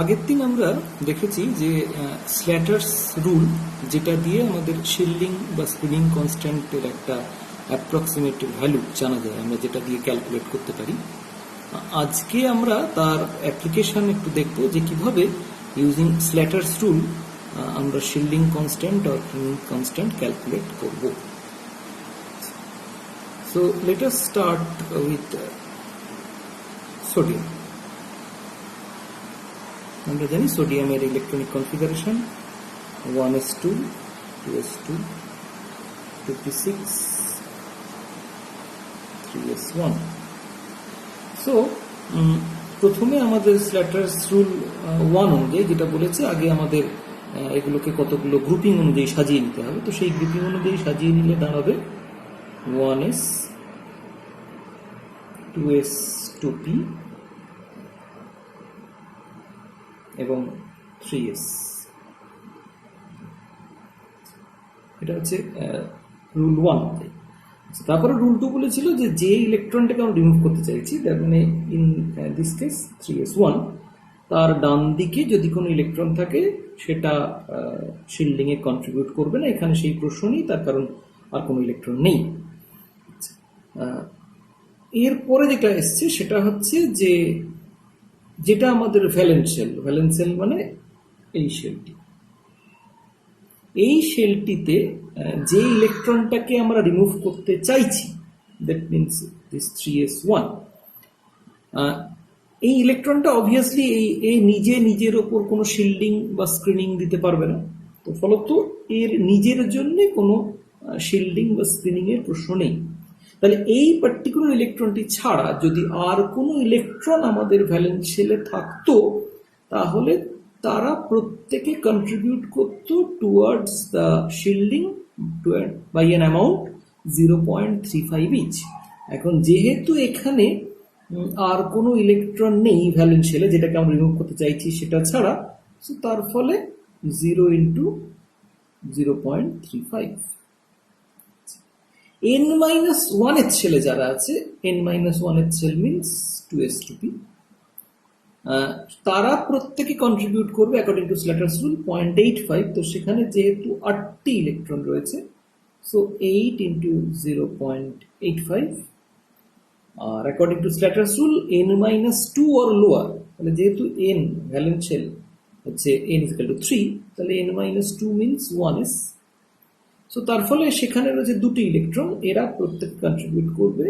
আগের দিন আমরা দেখেছি যে স্ল্যাটার্স রুল, যেটা দিয়ে আমাদের শিল্ডিং বা স্পিনিং কনস্ট্যান্টের একটা অ্যাপ্রক্সিমেট ভ্যালু জানা যায়, আমরা যেটা দিয়ে ক্যালকুলেট করতে পারি। আজকে আমরা তার অ্যাপ্লিকেশন একটু দেখব যে কিভাবে ইউজিং স্ল্যাটার্স রুল আমরা শিল্ডিং কনস্ট্যান্ট আর স্পিনিং কনস্ট্যান্ট ক্যালকুলেট করব। So let us start with sodium. আমরা জানি সোডিয়ামের electronic configuration 1s2 2s2 2p6 3s1। So প্রথমে আমাদের স্ল্যাটার্স রুল 1 অনুযায়ী যেটা বলেছে, আগে আমাদের এগুলোকে কতগুলো গ্রুপিং অনুযায়ী সাজিয়ে নিতে হবে। তো সেই গ্রুপিং অনুযায়ী সাজিয়ে নিলে দাঁড়াবে 1s 2s 2p এবং 3s। এটা হচ্ছে রুল 1। তারপরে রুল 2 বলেছিল যে ইলেকট্রনটাকে আমরা রিমুভ করতে চাইছি, তার মানে ইন দিস কেস 3s1, তার ডান দিকে যদি কোনো ইলেকট্রন থাকে সেটা শিল্ডিং এ কন্ট্রিবিউট করবে না। এখানে সেই প্রশ্ন নেই, তার কারণ আর কোনো ইলেকট্রন নেই। এরপরে যেটা এসছে সেটা হচ্ছে যে যেটা আমাদের ভ্যালেন্স শেল মানে এই শেলটি, এই শেলটিতে যে ইলেকট্রনটাকে আমরা রিমুভ করতে চাইছি, দ্যাট মিনস দিস 3s1, এই ইলেকট্রনটা অবভিয়াসলি এই নিজের ওপর কোনো শিল্ডিং বা স্ক্রিনিং দিতে পারবে না। তো ফলত এর নিজের জন্য কোনো শিল্ডিং বা স্ক্রিনিং এর প্রশ্ন নেই। তাহলে এই পার্টিকুলার ইলেকট্রনটি ছাড়া যদি আর কোনো ইলেকট্রন আমাদের ভ্যালেন্স শেলে থাকতো, তাহলে তারা প্রত্যেকে কন্ট্রিবিউট করত towards the shielding by an amount 0.35 each. এখন যেহেতু এখানে আর কোনো ইলেকট্রন নেই ভ্যালেন্স শেলে, যেটাকে আমরা রিমুভ করতে চাইছি সেটা ছাড়া, সো তার ফলে 0 ইন্টু 0.35। n-1th শেলে যারা আছে, n-1th শেল মিনস 2s2p, তারা প্রত্যেকে কন্ট্রিবিউট করবে অ্যাকর্ডিং টু স্ল্যাটার্স রুল 0.85। তো সেখানে যেহেতু 8টি ইলেকট্রন রয়েছে, সো 8 ইন্টু 0.85, আর according to Slater's rule n-2 or lower, তাহলে যেহেতু n ভ্যালেন্স শেল হচ্ছে n = 3, তাহলে n-2 মিনস 1s। সো তার ফলে সেখানে রয়েছে দুটি ইলেকট্রন, এরা প্রত্যেকে কন্ট্রিবিউট করবে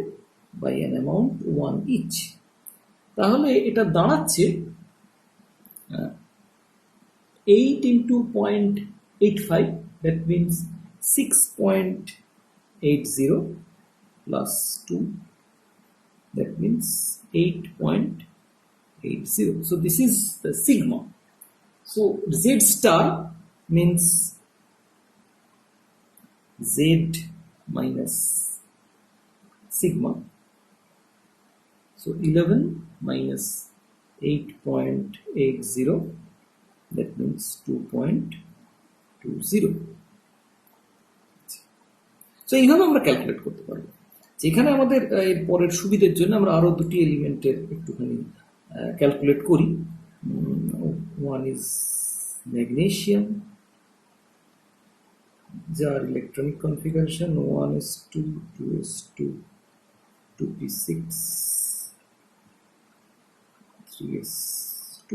বাই অ্যান অ্যামাউন্ট 1 ইচ। তাহলে এটা দাঁড়াচ্ছে 8 into 0.85, that means 6.80 plus 2, that means 8.80. So this is the sigma. So Z star means Z minus sigma. So 11 minus 8.80, that means 2.20. So এইভাবে আমরা ক্যালকুলেট করতে পারবো। যেখানে আমাদের এর পরের সুবিধার জন্য আমরা আরো দুটি এলিমেন্টের একটুখানি ক্যালকুলেট করি। ওয়ান ইজ ম্যাগনেসিয়াম, যার electronic configuration 1s2 2s2 2p6 3s2।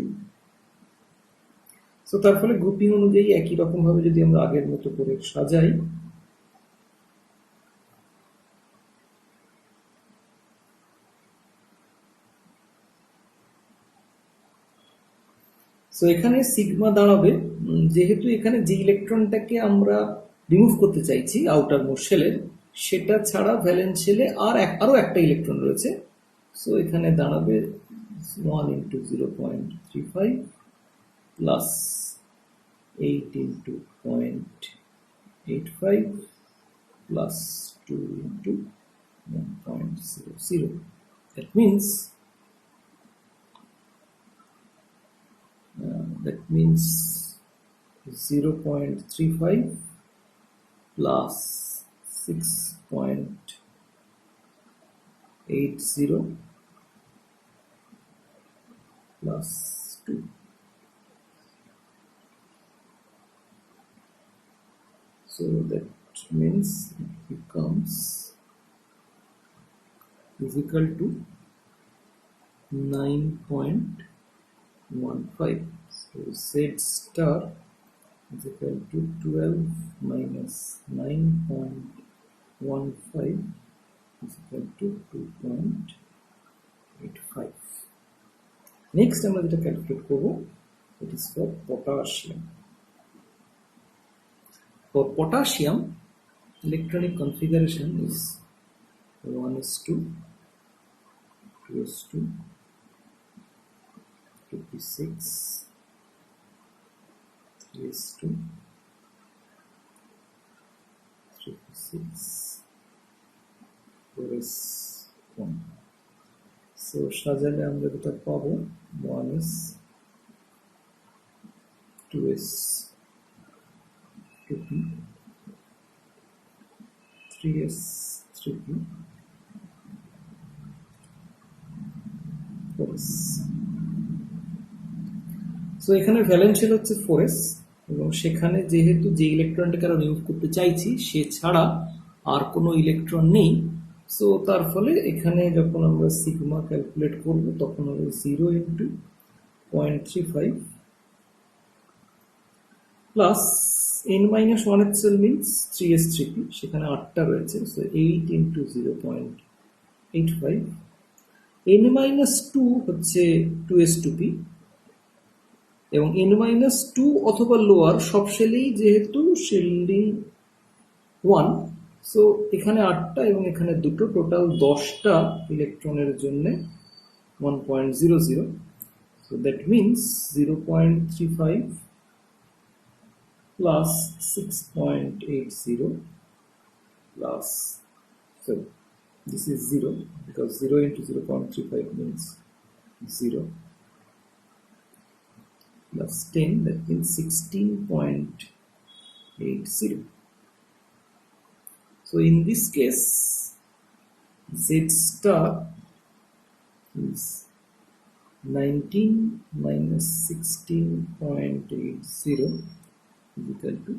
তো তার ফলে গ্রুপিং অনুযায়ী একই রকম ভাবে যদি আমরা আগের মতো করে সাজাই, তো এখানে সিগমা দাঁড়াবে, যেহেতু এখানে যে ইলেকট্রনটাকে আমরা রিমুভ করতে চাইছি আউটার মোস্ট শেলের, সেটা ছাড়া ভ্যালেন্স শেলে আরো একটা ইলেকট্রন রয়েছে। সো এখানে দাঁড়াবে 1 into 0.35 plus 8 into 0.85 plus 2 into 1.00। That means that means 0.35 plus 6.80 plus 2, So that means it becomes is equal to 9.15. So Z star is equal to 12 minus 9.15 is equal to 2.85. Next আমরা যেটা calculate করব, it is for potassium. For potassium, electronic configuration is 1:2, 2:56, 3:36, 4:1. So সাজালে আমরা যেটা পাবো 1s2s2p 3s3p 4s. So এখানে ভ্যালেন্সিয়াল হচ্ছে 4s এবং সেখানে যেহেতু যে ইলেকট্রনটাকে আমরা রিমুভ করতে চাইছি সে ছাড়া আর কোনো ইলেকট্রন নেই, সো তার ফলে এখানে যখন আমরা সিগমা ক্যালকুলেট করব তখন হবে 0 into 0.35 plus n-1 itself means 3s3p, সেখানে 8টা রয়েছে, সো 8 ইন্টু 0.85, n-2 হচ্ছে 2s2p এবং n-2 অথবা লোয়ার সব শেলেই যেহেতু শিল্ডিং 1, সো এখানে 8টা এবং এখানে দুটো, টোটাল 10টা ইলেকট্রনের জন্য 1.00, so that means 0.35 plus 6.80 plus, so this is 0 because 0 into 0.35 means 0 plus 10, that means 16.80. So in this case, Z star is 19 minus 16.80 is equal to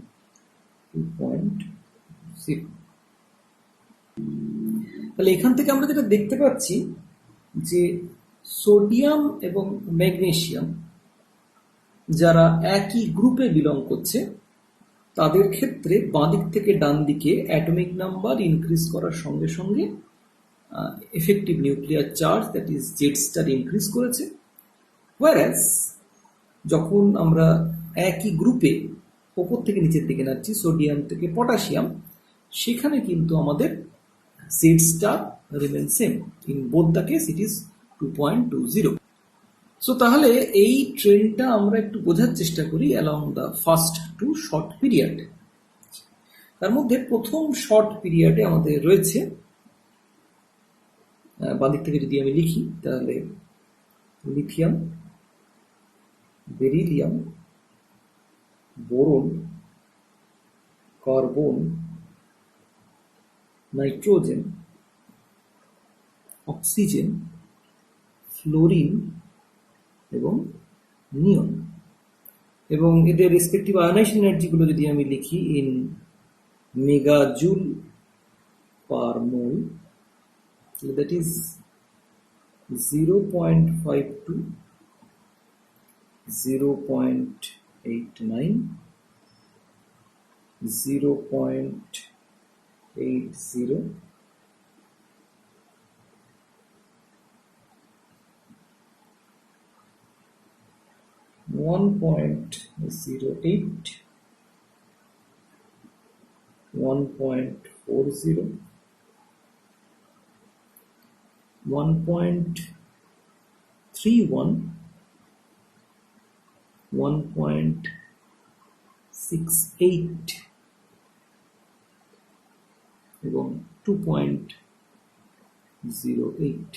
2.0. তাহলে এখান থেকে আমরা যেটা দেখতে পাচ্ছি যে সোডিয়াম এবং ম্যাগনেসিয়াম যারা একই গ্রুপে বিলং করছে তাদের ক্ষেত্রে বাঁদিক থেকে ডান দিকে অ্যাটমিক নাম্বার ইনক্রিজ করার সঙ্গে সঙ্গে effective nuclear charge that is Z star increase করেছে, হোয়ারাস যখন আমরা একই গ্রুপে ওপর থেকে নিচের দিকে নাচ্ছি সোডিয়াম থেকে পটাশিয়াম, সেখানে কিন্তু আমাদের Z star remain same in both the case, it is 2.20. So তাহলে এই ট্রেন্ডটা আমরা একটু বোঝার চেষ্টা করি along the first two short period. তার মধ্যে প্রথম শর্ট পিরিয়ডে আমাদের রয়েছে, বাঁদিক থেকে যদি আমি লিখি তাহলে lithium, beryllium, boron, carbon, nitrogen, oxygen, fluorine এবং নিয়ন, এবং এদের রেসপেক্টিভ আয়নাইজেশন এনার্জিগুলো যদি আমি লিখি in megajoule per mole, that is 0.52, 0.89, 0.80, 1.08, 1.40, 1.31, 1.68 এবং 2.08.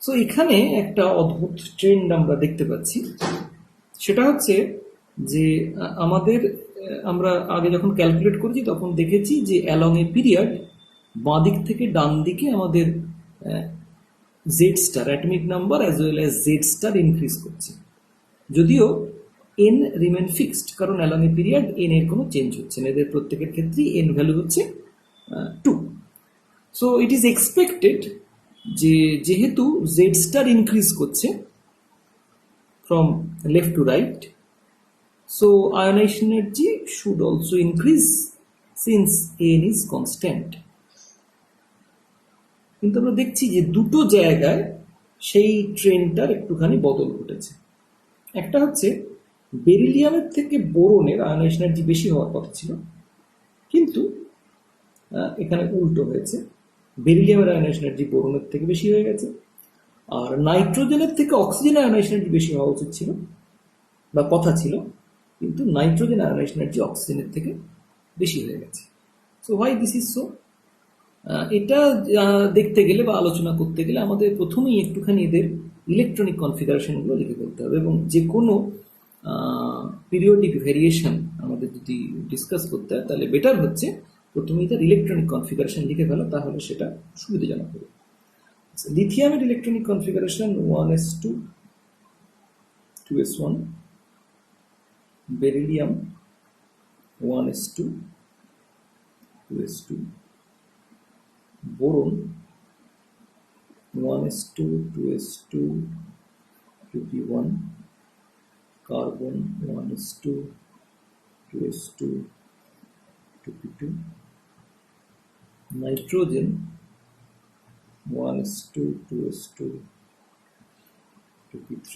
সো এখানে একটা অদ্ভুত ট্রেন্ড আমরা দেখতে পাচ্ছি, সেটা হচ্ছে যে আমরা আগে যখন ক্যালকুলেট করেছি তখন দেখেছি যে অ্যালং এ পিরিয়ড বাঁদিক থেকে ডান দিকে আমাদের Z star atomic number as well as Z star increase করছে, যদিও এন রিমেন ফিক্সড, কারণ অ্যালং এ পিরিয়ড এন এর কোনো চেঞ্জ হচ্ছে না, এদের প্রত্যেকের ক্ষেত্রেই এন ভ্যালু হচ্ছে 2। সো ইট ইজ এক্সপেক্টেড যে যেহেতু জেড স্টার ইনক্রিজ করছে from left to right, so ionization energy should also increase since n is constant. কিন্তু আমরা দেখছি যে দুটো জায়গায় সেই ট্রেন্ডটার একটুখানি বদল ঘটেছে। একটা হচ্ছে বেরিলিয়ামের থেকে বোরনের আয়নাইজেশন এনার্জি বেশি হওয়ার কথা ছিল, কিন্তু এখানে উল্টো হয়েছে, বেরিলিয়ামের আয়নাইজেশন এনার্জি বোরনের থেকে বেশি হয়ে গেছে, আর নাইট্রোজেনের থেকে অক্সিজেনের আয়নাইজেশন এনার্জি বেশি হওয়া উচিত ছিল বা কথা ছিল, কিন্তু নাইট্রোজেন আয়নাইজেশন এনার্জি অক্সিজেনের থেকে বেশি হয়ে গেছে। So why this is so? এটা দেখতে গেলে বা আলোচনা করতে গেলে আমাদের প্রথমেই একটুখানি এদের ইলেকট্রনিক কনফিগারেশনগুলো লিখে ফেলতে হবে, এবং যে কোনো পিরিয়ডিক ভেরিয়েশন আমাদের যদি ডিসকাস করতে হয় তাহলে বেটার হচ্ছে প্রথমেই তার ইলেকট্রনিক কনফিগারেশন লিখে ফেলা, তাহলে সেটা সুবিধাজনক হবে। লিথিয়ামের electronic configuration 1s2 2s1, beryllium 1s2 2s2, boron 1s2 2s2 2p1, carbon 1s2 2s2 2p2, nitrogen 1s2 2s2 2p3,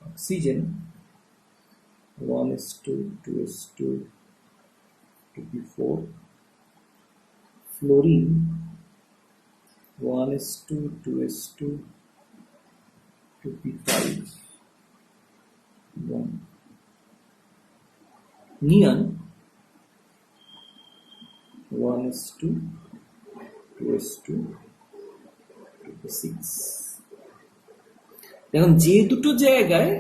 oxygen 1s2 2s2 2p4, fluorine 1s2 2s2 2p5 1, neon 1s2 2s2 2p6। এখন যে দুটো জায়গায়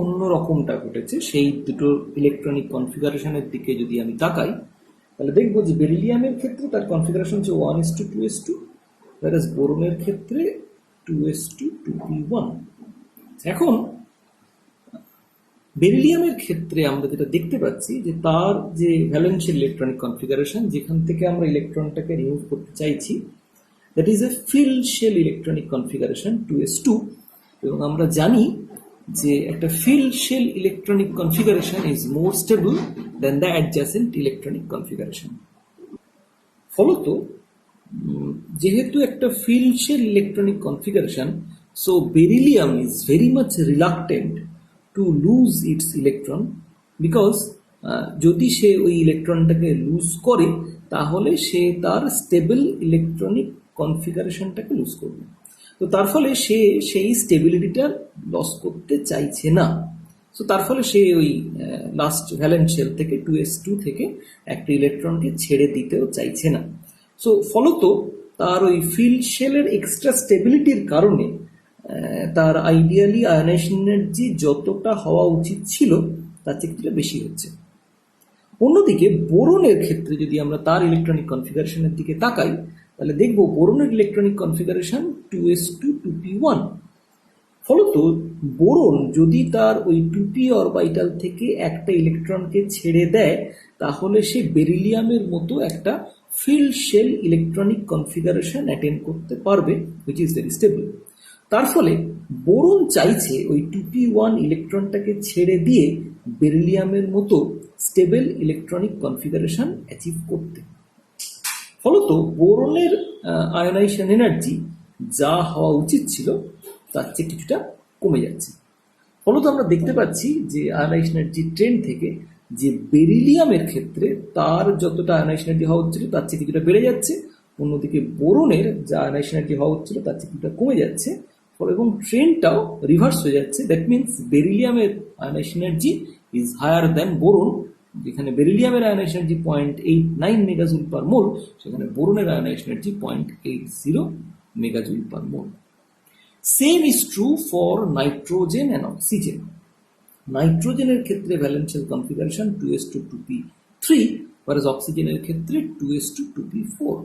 অন্য রকমটা ঘটেছে সেই দুটো electronic কনফিগারেশনের দিকে যদি আমি তাকাই, তাহলে দেখবো যে বেরিলিয়ামের ক্ষেত্রে তার কনফিগারেশন হচ্ছে 1s2 2s2, whereas বোরনের ক্ষেত্রে 2s2 2p1। এখন বেরিলিয়ামের ক্ষেত্রে আমরা যেটা দেখতে পাচ্ছি যে তার যে ভ্যালেন্সিয়াল ইলেকট্রনিক কনফিগারেশন, যেখান থেকে আমরা ইলেকট্রনটাকে রিমুভ করতে চাইছি, that is a fill shell electronic configuration 2s2, এবং আমরা জানি যে একটা fill shell electronic configuration is more stable than the adjacent electronic configuration. ফলত যেহেতু একটা fill shell electronic configuration, so beryllium is very much reluctant to lose its electron, because যদি সে ওই ইলেকট্রনটাকে লুজ করে তাহলে সে তার স্টেবল ইলেকট্রনিক কনফিগারেশনটাকে লুজ করবে, তো তার ফলে সে সেই স্টেবিলিটিটা লস করতে চাইছে না। সো তার ফলে সে ওই লাস্ট ভ্যালেন্স শেল থেকে 2s2 থেকে একটা ইলেকট্রনকে ছেড়ে দিতেও চাইছে না। সো ফলত তার ওই ফিল শেলের এক্সট্রা স্টেবিলিটির কারণে তার আইডিয়ালি আয়নাইজেশন এনার্জি যতটা হওয়া উচিত ছিল তার চেয়ে কিছুটা বেশি হচ্ছে। অন্যদিকে বোরনের ক্ষেত্রে যদি আমরা তার ইলেকট্রনিক কনফিগারেশনের দিকে তাকাই, তাহলে দেখব বোরনের ইলেকট্রনিক কনফিগারেশন 2s2 2p1। ফলত বোরন যদি তার ওই 2p অরবিটাল থেকে একটা ইলেকট্রনকে ছেড়ে দেয় তাহলে সে বেরিলিয়ামের মতো একটা fill shell electronic configuration attend করতে পারবে, হুইচ ইজ ভেরি স্টেবল। তার ফলে বোরন চাইছে ওই 2p1 ইলেকট্রনটাকে ছেড়ে দিয়ে বেরিলিয়ামের মতো স্টেবল ইলেকট্রনিক কনফিগারেশন অ্যাচিভ করতে। ফলত বোরনের আয়নাইজেশন এনার্জি যা হওয়া উচিত ছিল তার চেয়ে কিছুটা কমে যাচ্ছে। ফলত আমরা দেখতে পাচ্ছি যে আয়নাইজেশন এনার্জি ট্রেন্ড থেকে যে বেরিলিয়ামের ক্ষেত্রে তার যতটা আয়নাইজেশন এনার্জি হওয়া হচ্ছিল তার চেয়ে কিছুটা বেড়ে যাচ্ছে, অন্যদিকে বোরনের যা আয়নাইজেশন এনার্জি হওয়া হচ্ছিল তার চেয়ে কিছুটা কমে যাচ্ছে, এবং ট্রেন্ডটাও রিভার্স হয়ে যাচ্ছে। দ্যাট মিনস বেরিলিয়ামের ionisation energy is higher than boron. যেখানে বেরিলিয়ামের ionisation energy 0.89 megajoule per mole, সেখানে বোরনের ionisation energy 0.80 megajoule per mole. Same is true for nitrogen and oxygen. নাইট্রোজেনের ক্ষেত্রে ভ্যালেন্সিয়াল কনফিগারেশন 2s2 2p3, whereas অক্সিজেনের ক্ষেত্রে 2s2 2p4।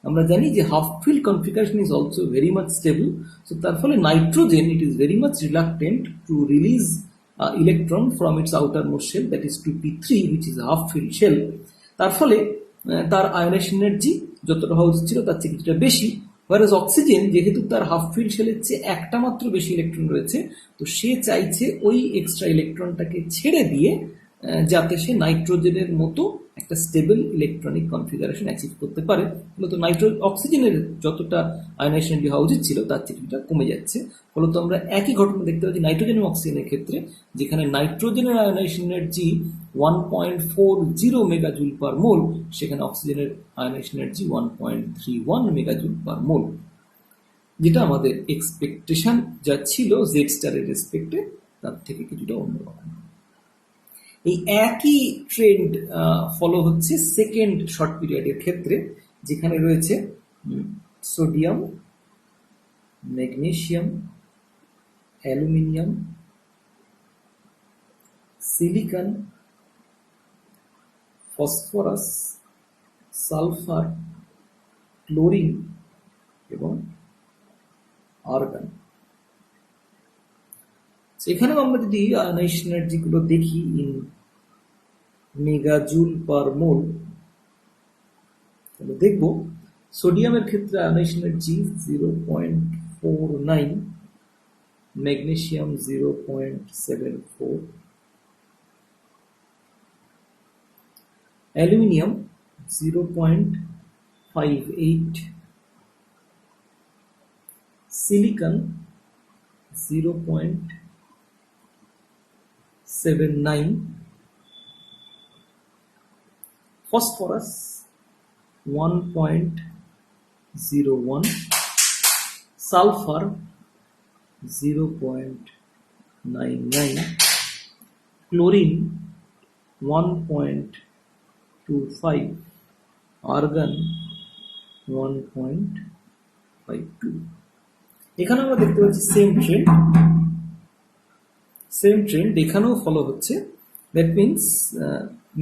আমরা জানি যে half filled configuration is also very much stable, so তার ফলে nitrogen it is very much reluctant to release electron from its outermost shell, that is 2p3, which is half filled shell. তার ফলে তার আয়নেশন energy যতটা হওয়া উচিত ছিল তার চেয়ে কিছুটা বেশি। whereas অক্সিজেন যেহেতু তার হাফ ফিল্ড শেলের চেয়ে একটা মাত্র বেশি ইলেকট্রন রয়েছে, তো সে চাইছে ওই এক্সট্রা ইলেকট্রনটাকে ছেড়ে দিয়ে যাতে সে নাইট্রোজেনের মতো একটা স্টেবল ইলেকট্রনিক কনফিগারেশন অ্যাচিভ করতে পারে। মূলত অক্সিজেনের যতটা আয়নাইজেশন এনার্জি হওয়া উচিত ছিল তার চেয়ে কিছুটা কমে যাচ্ছে। ফলত আমরা একই ঘটনা দেখতে পাচ্ছি নাইট্রোজেন এবং অক্সিজেনের ক্ষেত্রে, যেখানে নাইট্রোজেনের ionisation energy 1.40 megajoule per mole, সেখানে অক্সিজেনের আয়নাইজেশন এনার্জি 1.31 মেগাজুল পার মোল, যেটা আমাদের এক্সপেকটেশন যা ছিল জেড স্টারের রেসপেক্টে তার থেকে কিছুটা অন্যরকম। এই একই ট্রেন্ড ফলো হচ্ছে সেকেন্ড শর্ট পিরিয়ডের ক্ষেত্রে, যেখানে রয়েছে sodium, magnesium, aluminium, silicon, phosphorus, sulphur, chlorine এবং আর্গন। এখানেও আমরা যদি আয়নাইজেশন এনার্জি গুলো দেখি ইন মেগাজুল পার মোল, তাহলে দেখব সোডিয়ামের ক্ষেত্রে ionisation energy 0.49, magnesium 0.74, aluminium 0.58, silicon 0.79, phosphorus 1.01, sulfur 0.99, chlorine 1.25, argon 1.52। এখানে আমরা দেখতে পাচ্ছি সেম ট্রেন্ড এখানেও ফলো হচ্ছে। দ্যাট মিনস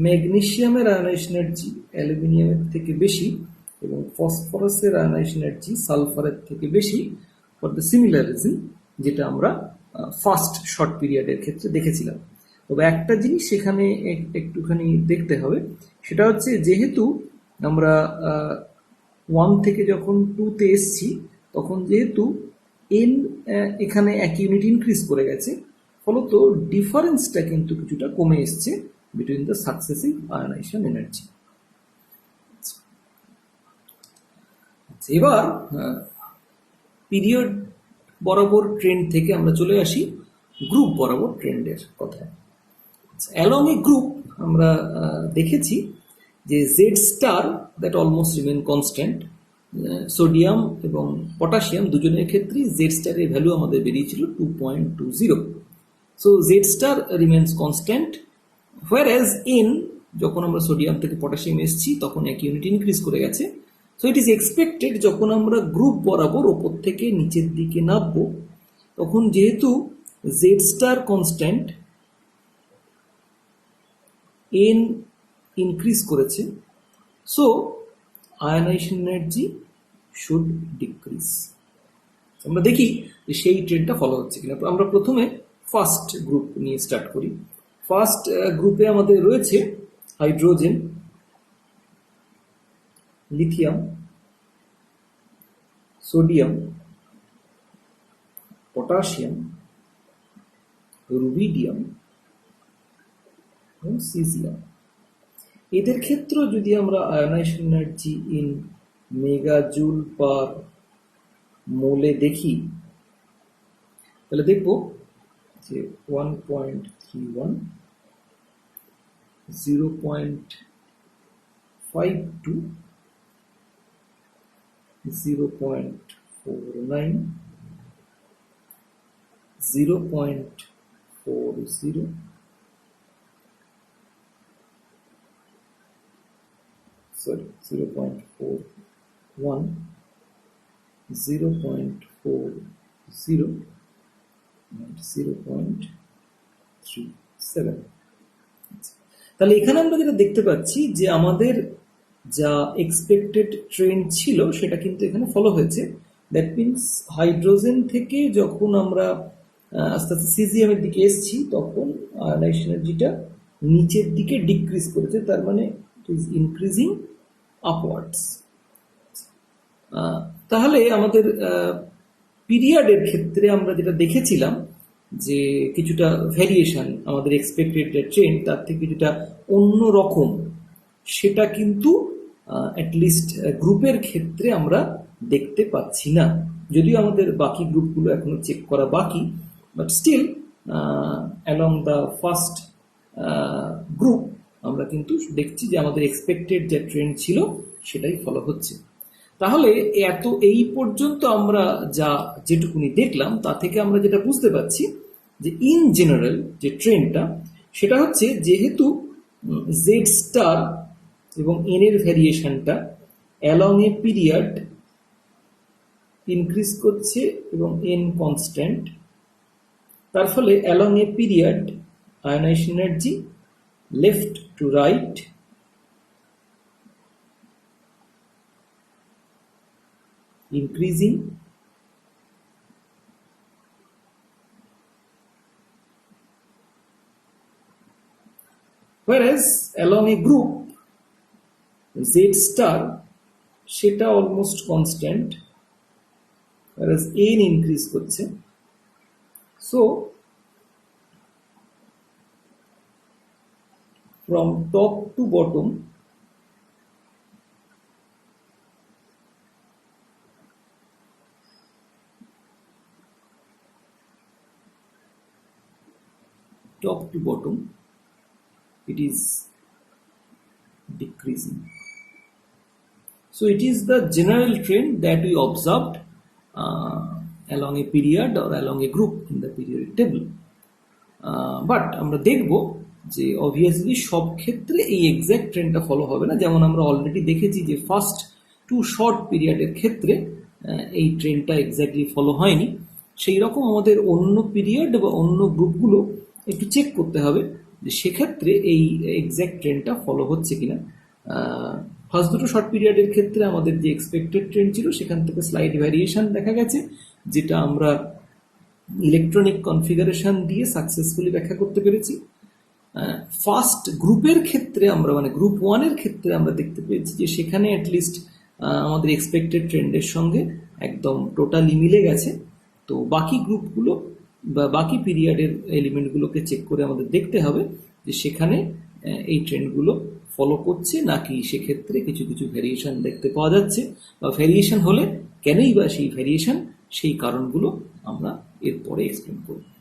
ম্যাগনেসিয়ামের আয়নাইজেশন এনার্জি অ্যালুমিনিয়ামের থেকে বেশি এবং ফসফরাসের আয়নাইজেশন এনার্জি সালফারের থেকে বেশি, ফর দ্য সিমিলার রিজন যেটা আমরা ফার্স্ট শর্ট পিরিয়ডের ক্ষেত্রে দেখেছিলাম। তবে একটা জিনিস সেখানে একটুখানি দেখতে হবে, সেটা হচ্ছে যেহেতু আমরা 1 থেকে যখন 2-তে এসছি, তখন যেহেতু এন এখানে 1 ইউনিট ইনক্রিজ করে গেছে, ফলত ডিফারেন্সটা কিন্তু কিছুটা কমে এসছে between the successive ionisation energy. এবার পিরিয়ড বরাবর ট্রেন্ড থেকে আমরা চলে আসি গ্রুপ বরাবর ট্রেন্ডের কথায়। অ্যালং এ গ্রুপ আমরা দেখেছি যে Z star that almost remain constant. Sodium এবং পটাশিয়াম দুজনের ক্ষেত্রেই জেড স্টারের ভ্যালু আমাদের বেরিয়েছিল 2.20। So Z star remains constant, whereas in যখন আমরা সোডিয়াম থেকে পটাশিয়াম এসেছি তখন 1 ইউনিট ইনক্রিজ করে গেছে। সো ইট ইজ এক্সপেক্টেড যখন আমরা গ্রুপ বরাবর ওপর থেকে নিচের দিকে নামবো, তখন যেহেতু Z star constant, n increase করেছে, so ionisation energy should decrease. আমরা দেখি যে সেই ট্রেন্ডটা ফলো হচ্ছে কিনা। আমরা প্রথমে ফার্স্ট গ্রুপ নিয়ে স্টার্ট করি। ফার্স্ট গ্রুপে আমাদের রয়েছে hydrogen, lithium, sodium, potassium, rubidium এবং সিজিয়াম। এদের ক্ষেত্রে যদি আমরা আয়নাইজেশন এনার্জি ইন মেগাজুল পার মোলে দেখি, তাহলে দেখব যে 1.31, 0.52, 0.49, 0.40, sorry 0.41, 0.40 and 0.37। তাহলে এখানে আমরা যেটা দেখতে পাচ্ছি যে আমাদের যা এক্সপেক্টেড ট্রেন্ড ছিল সেটা কিন্তু এখানে ফলো হয়েছে। দ্যাট মিনস হাইড্রোজেন থেকে যখন আমরা আস্তে আস্তে সিজিএম এর দিকে এসেছি তখন আয়নাইজেশন এনার্জিটা নিচের দিকে ডিক্রিজ করেছে, তার মানে ইট ইজ ইনক্রিজিং আপওয়ার্ডস। তাহলে আমাদের পিরিয়ডের ক্ষেত্রে আমরা যেটা দেখেছিলাম যে কিছুটা ভ্যারিয়েশন, আমাদের এক্সপেক্টেড ট্রেন্ড তার থেকে কিছুটা অন্য রকম, সেটা কিন্তু অ্যাটলিস্ট গ্রুপের ক্ষেত্রে আমরা দেখতে পাচ্ছি না, যদিও আমাদের বাকি গ্রুপগুলো এখনো চেক করা বাকি, but still along the first group আমরা কিন্তু দেখছি যে আমাদের এক্সপেক্টেড যে ট্রেন্ড ছিল সেটাই ফলো হচ্ছে। তাহলে এই পর্যন্ত আমরা যেটুকুনি দেখলাম তা থেকে আমরা যেটা বুঝতে পারছি যে ইন জেনারেল যে ট্রেন্ডটা সেটা হচ্ছে, যেহেতু জেড স্টার এবং এন এর ভ্যারিয়েশনটা অ্যালং এ পিরিয়ড ইনক্রিজ করছে এবং এন কনস্ট্যান্ট, তার ফলে along a period ionisation energy left to right increasing, whereas along a group Z star সেটা almost constant, whereas n increase করছে। So from top to bottom it is decreasing. So it is the general trend that we observed along a period or along a group in the periodic table. But আমরা দেখব যে obviously সব ক্ষেত্রে এই exact ট্রেন্ডটা follow হবে না। যেমন আমরা অলরেডি দেখেছি যে ফার্স্ট 2 শর্ট পিরিয়ডের ক্ষেত্রে এই ট্রেন্ডটা এক্স্যাক্টলি ফলো হয়নি। সেই রকম আমাদের অন্য পিরিয়ড বা অন্য গ্রুপগুলো একটু চেক করতে হবে যে সেক্ষেত্রে এই এক্স্যাক্ট ট্রেন্ডটা ফলো হচ্ছে কিনা। ফার্স্ট 2 শর্ট পিরিয়ডের ক্ষেত্রে আমাদের যে এক্সপেক্টেড ট্রেন্ড ছিল সেখান থেকে স্লাইড ভ্যারিয়েশন দেখা গেছে, যেটা আমরা ইলেকট্রনিক কনফিগারেশন দিয়ে সাকসেসফুলি ব্যাখ্যা করতে পেরেছি। ফার্স্ট গ্রুপের ক্ষেত্রে আমরা মানে গ্রুপ 1 এর ক্ষেত্রে আমরা দেখতে পেয়েছি যে সেখানে অ্যাটলিস্ট আমাদের এক্সপেক্টেড ট্রেন্ডের সঙ্গে একদম টোটালি মিলে গেছে। তো বাকি গ্রুপগুলো বা বাকি পিরিয়ডের এলিমেন্টগুলোকে চেক করে আমাদের দেখতে হবে যে সেখানে এই ট্রেন্ডগুলো ফলো করছে নাকি সেক্ষেত্রে কিছু কিছু ভ্যারিয়েশন দেখতে পাওয়া যাচ্ছে, বা ভ্যারিয়েশন হলে কেনই বা সেই ভ্যারিয়েশন, সেই কারণগুলো আমরা এরপরে এক্সপ্লেন করব।